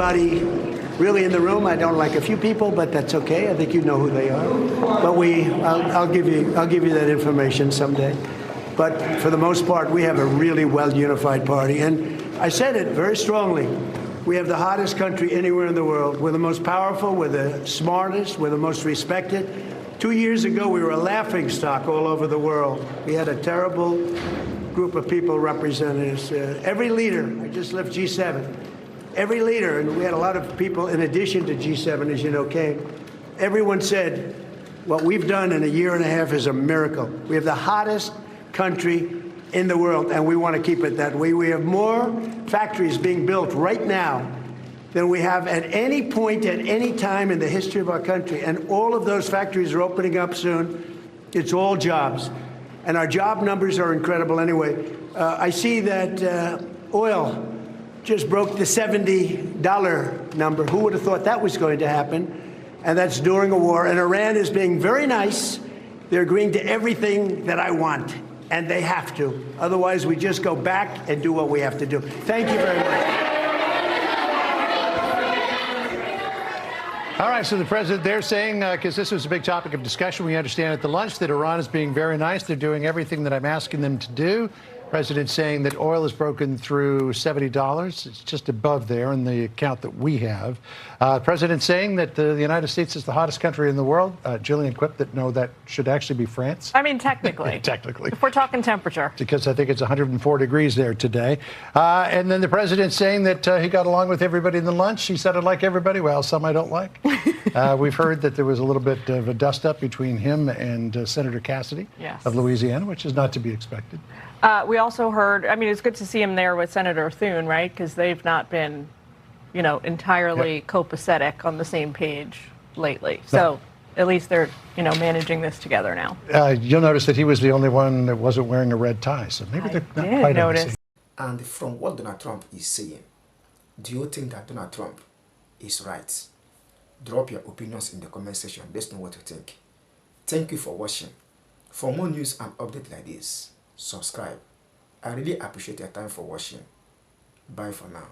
Everybody really in the room. I don't like a few people, but that's okay. I think you know who they are. But I'll give you that information someday. But for the most part, we have a really well unified party. And I said it very strongly. We have the hottest country anywhere in the world. We're the most powerful. We're the smartest. We're the most respected. 2 years ago, we were a laughing stock all over the world. We had a terrible group of people representing us. Every leader, I just left G7. Every leader, and we had a lot of people in addition to G7, as you know, came. Everyone said, what we've done in a year and a half is a miracle. We have the hottest country in the world, and we want to keep it that way. We have more factories being built right now than we have at any point, at any time in the history of our country. And all of those factories are opening up soon. It's all jobs. And our job numbers are incredible anyway. I see that oil just broke the $70 number. Who would have thought that was going to happen? And that's during a war. And Iran is being very nice. They're agreeing to everything that I want. And they have to. Otherwise, we just go back and do what we have to do. Thank you very much. All right, so the president, they're saying, because this was a big topic of discussion, we understand at the lunch, that Iran is being very nice. They're doing everything that I'm asking them to do. President saying that oil has broken through $70. It's just above there in the account that we have. President saying that the United States is the hottest country in the world. Jillian quipped that, no, that should actually be France. I mean, technically. Technically. If we're talking temperature. Because I think it's 104 degrees there today. And then the president saying that he got along with everybody in the lunch. He said, I like everybody. Well, some I don't like. We've heard that there was a little bit of a dust-up between him and Senator Cassidy of Louisiana, which is not to be expected. We also heard, I mean, it's good to see him there with Senator Thune, right? Because they've not been, you know, entirely copacetic on the same page lately. No. So at least they're, you know, managing this together now. You'll notice that he was the only one that wasn't wearing a red tie. So maybe they're not quite notice. And from what Donald Trump is saying, do you think that Donald Trump is right? Drop your opinions in the comment section. Let us know what you think. Thank you for watching. For more news and updates like this, subscribe. I really appreciate your time for watching. Bye for now.